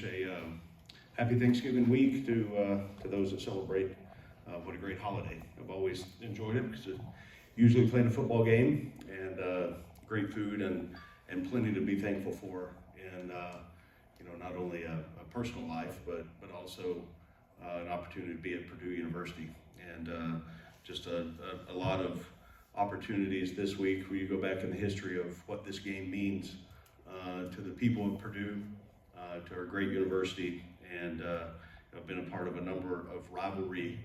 wish a happy Thanksgiving week to those that celebrate. What a great holiday. I've always enjoyed it because it usually playing a football game and great food and plenty to be thankful for in not only a personal life but also an opportunity to be at Purdue University and just a lot of opportunities this week where you go back in the history of what this game means to the people of Purdue, to our great university, and I've been a part of a number of rivalry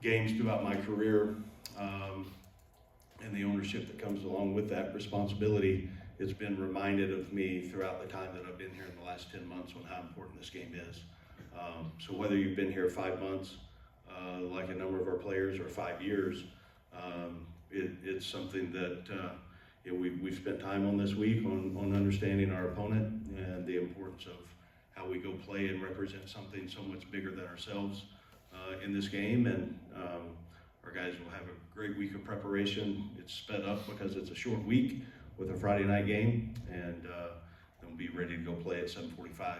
games throughout my career, and the ownership that comes along with that responsibility. It's been reminded of me throughout the time that I've been here in the last 10 months on how important this game is. So whether you've been here 5 months, like a number of our players, or 5 years, it's something that we've spent time on this week on understanding our opponent and the importance of how we go play and represent something so much bigger than ourselves in this game. And our guys will have a great week of preparation. It's sped up because it's a short week with a Friday night game, and they'll be ready to go play at 7:45.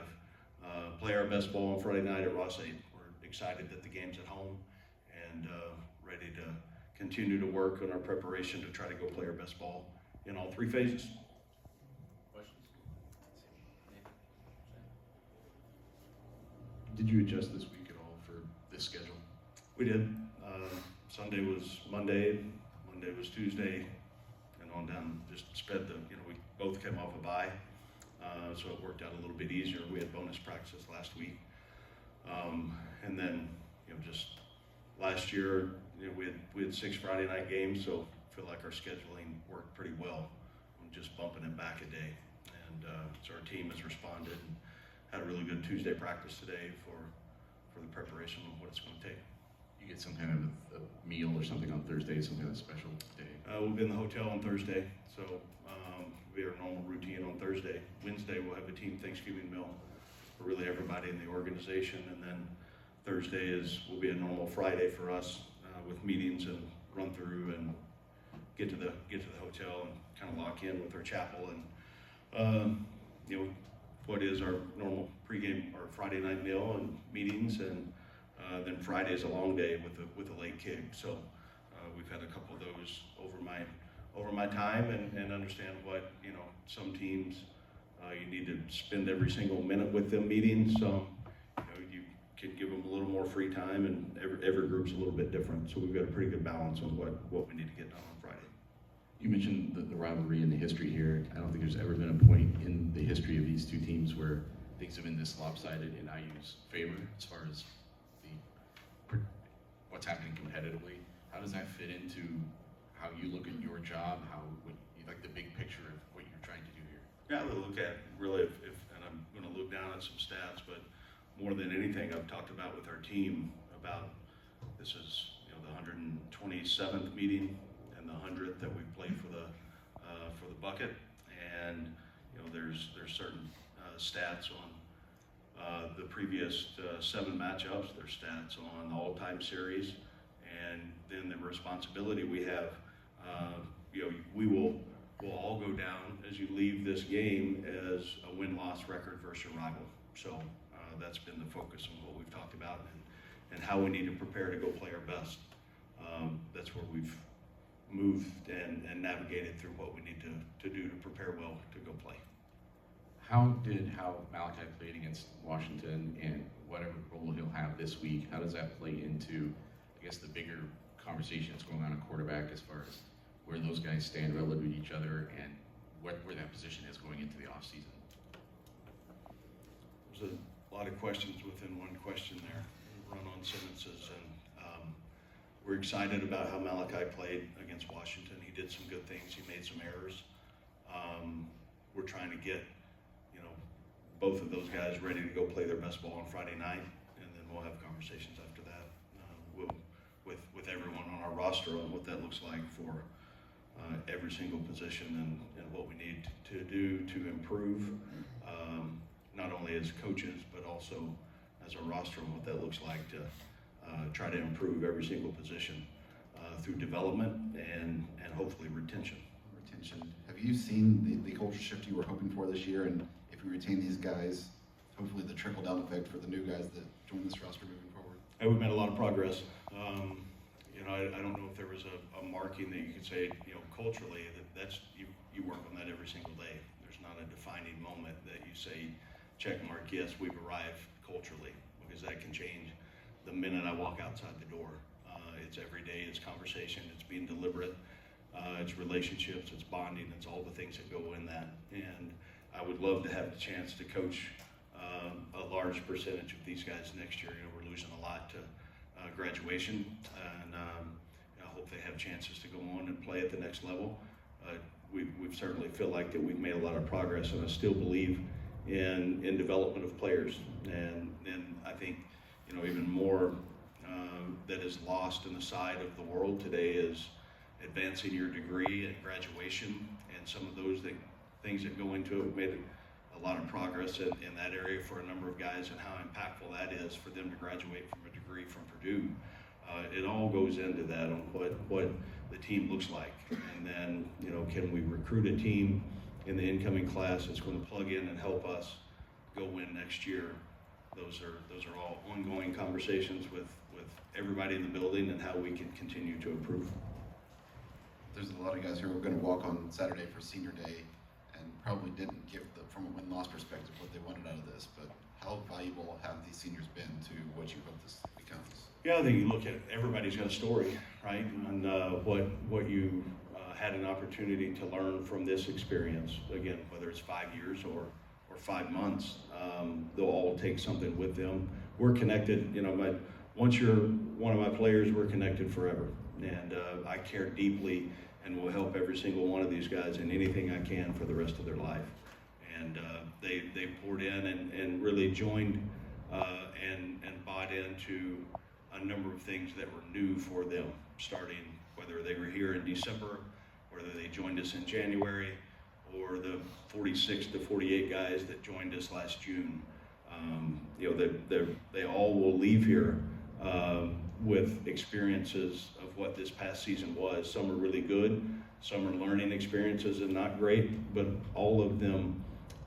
Play our best ball on Friday night at Ross 8. We're excited that the game's at home and ready to continue to work on our preparation to try to go play our best ball in all 3 phases. Questions? Did you adjust this week at all for this schedule? We did. Sunday was Monday, Monday was Tuesday, and on down. Just sped we both came off a bye, so it worked out a little bit easier. We had bonus practices last week, and then just last year we had 6 Friday night games, so I feel like our scheduling worked pretty well. I'm just bumping it back a day, and so our team has responded and had a really good Tuesday practice today for the preparation of what it's going to take. You get some kind of a meal or something on Thursday, some kind of special day? We'll be in the hotel on Thursday, so we have our normal routine on Thursday. Wednesday we'll have a team Thanksgiving meal for really everybody in the organization, and then Thursday will be a normal Friday for us with meetings and run through and get to the hotel and kind of lock in with our chapel and what is our normal pregame or Friday night meal and meetings, and then Friday is a long day with a late kick. So we've had a couple of those over my time and understand what some teams you need to spend every single minute with them meeting. Some you can give them a little more free time, and every group's a little bit different. So we've got a pretty good balance on what we need to get done on Friday. You mentioned the rivalry and the history here. I don't think there's ever been a point in the history of these two teams where things have been this lopsided in IU's favor as far as what's happening competitively. How does that fit into how you look at your job, like the big picture of what you're trying to do here? Yeah, I look at really and I'm going to look down at some stats, but more than anything, I've talked about with our team about this is the 127th meeting and the 100th that we've played for the bucket, and there's certain stats on the previous 7 matchups. There's stats on the all-time series, and then the responsibility we have. We'll all go down as you leave this game as a win-loss record versus your rival. So that's been the focus of what we've talked about and how we need to prepare to go play our best. That's where we've moved and navigated through what we need to do to prepare well to go play. How Malachi played against Washington and whatever role he'll have this week, how does that play into, I guess, the bigger conversation that's going on at quarterback as far as where those guys stand relative to each other and where that position is going into the offseason? There's a lot of questions within one question there, run-on sentences, and we're excited about how Malachi played against Washington. He did some good things. He made some errors. We're trying to get both of those guys ready to go play their best ball on Friday night, and then we'll have conversations after that with everyone on our roster on what that looks like for every single position and what we need to do to improve, not only as coaches but also as a roster and what that looks like to try to improve every single position through development and hopefully retention. Have you seen the culture shift you were hoping for this year? And if we retain these guys hopefully the trickle-down effect for the new guys that join this roster moving forward? And we've made a lot of progress. I don't know if there was a marking that you could say, culturally, that's you work on that every single day. There's not a defining moment that you say, check mark, yes, we've arrived culturally, because that can change the minute I walk outside the door. It's every day, it's conversation, it's being deliberate, it's relationships, it's bonding, it's all the things that go in that. And I would love to have the chance to coach a large percentage of these guys next year. We're losing a lot to graduation, and I hope they have chances to go on and play at the next level. We've certainly feel like that we've made a lot of progress, and I still believe in development of players. And I think even more that is lost in the side of the world today is advancing your degree and graduation, and some of those things that go into it. We've made a lot of progress in that area for a number of guys, and how impactful that is for them to graduate from a degree from Purdue. It all goes into that on what the team looks like, and then can we recruit a team in the incoming class that's going to plug in and help us go win next year. Those are all ongoing conversations with everybody in the building, and how we can continue to improve. There's a lot of guys who are going to walk on Saturday for senior day and probably didn't get, from a win-loss perspective, what they wanted out of this, but how valuable have these seniors been to what you hope this becomes? Yeah, I think you look at everybody's got a story, right? And what you had an opportunity to learn from this experience. Again, whether it's 5 years or 5 months, they'll all take something with them. We're connected. Once you're one of my players, we're connected forever. And I care deeply, and will help every single one of these guys in anything I can for the rest of their life. And they poured in and really joined and bought into a number of things that were new for them, starting whether they were here in December, whether they joined us in January, or the 46 to 48 guys that joined us last June. They all will leave here with experiences of what this past season was. Some are really good, some are learning experiences and not great, but all of them,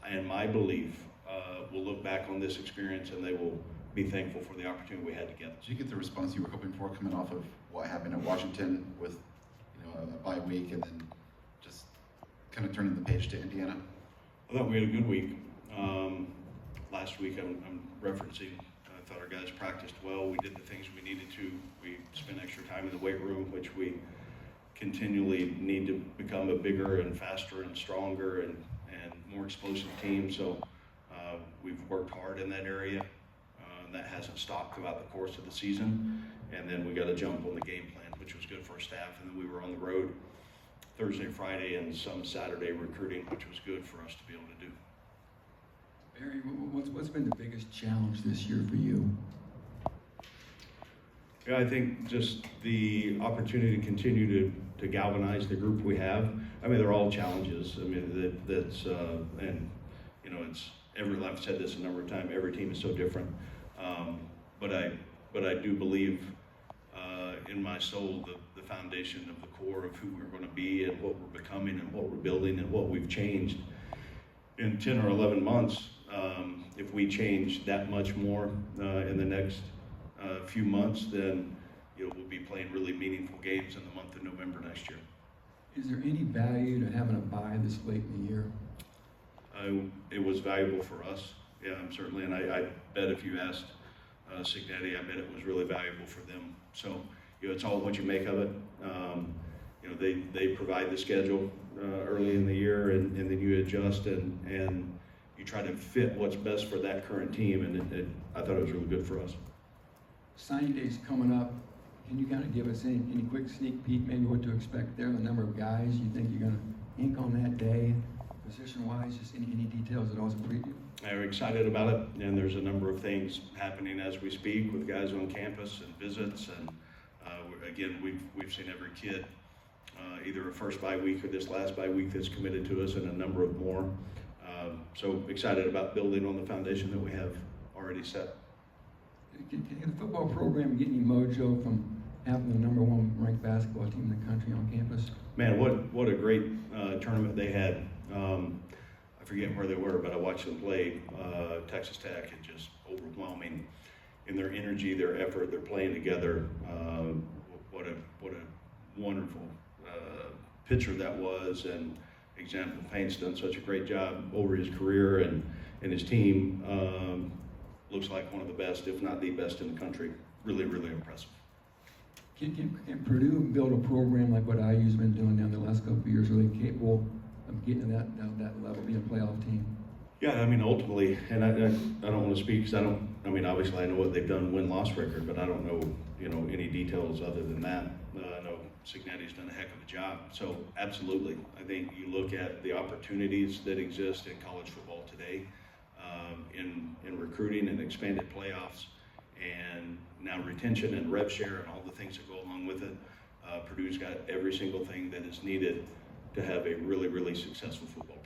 and my belief, will look back on this experience and they will be thankful for the opportunity we had together. Did you get the response you were hoping for coming off of what happened at Washington with a bye week, and then just kind of turning the page to Indiana? I thought we had a good week. Last week, I'm referencing, I thought our guys practiced well. We did the things we needed to. We spent extra time in the weight room, which we continually need to become a bigger and faster and stronger and more explosive team. So we've worked hard in that area. That hasn't stopped throughout the course of the season. And then we got to jump on the game plan, which was good for our staff. And then we were on the road Thursday, Friday, and some Saturday recruiting, which was good for us to be able to do. Barry, what's been the biggest challenge this year for you? Yeah, I think just the opportunity to continue to galvanize the group we have. I mean, they're all challenges. I mean, that's it's I've said this a number of times. Every team is so different, but I do believe in my soul the foundation of the core of who we're going to be and what we're becoming and what we're building and what we've changed in 10 or 11 months. If we change that much more in the next few months, then we'll be playing really meaningful games in the month of November next year. Is there any value to having a bye this late in the year? It was valuable for us, yeah, certainly, and I bet if you asked Signetti, I bet it was really valuable for them. So, it's all what you make of it. They provide the schedule early in the year, and then you adjust and you try to fit what's best for that current team, and I thought it was really good for us. Signing day's coming up. Can you kind of give us any quick sneak peek, maybe what to expect there, the number of guys you think you're going to ink on that day, position-wise, just any details at all as a preview? I'm excited about it, and there's a number of things happening as we speak with guys on campus and visits, and again, we've seen every kid either a first bye week or this last bye week that's committed to us, and a number of more. So excited about building on the foundation that we have already set. Can the football program get any mojo from having the #1 ranked basketball team in the country on campus? Man, what a great tournament they had. I forget where they were, but I watched them play Texas Tech, and just overwhelming in their energy, their effort, their playing together. What a wonderful picture that was, and example. Payne's done such a great job over his career, and his team looks like one of the best, if not the best in the country. Really, really impressive. Can Purdue build a program like what IU's been doing down the last couple of years? Are they capable of getting to that level, being a playoff team? Yeah, I mean, ultimately, and I don't want to speak because I mean, obviously I know what they've done win-loss record, but I don't know, any details other than that. I know Cignetti's done a heck of a job. So absolutely, I think you look at the opportunities that exist in college football today, in recruiting and expanded playoffs, and now retention and rev share and all the things that go along with it. Purdue's got every single thing that is needed to have a really, really successful football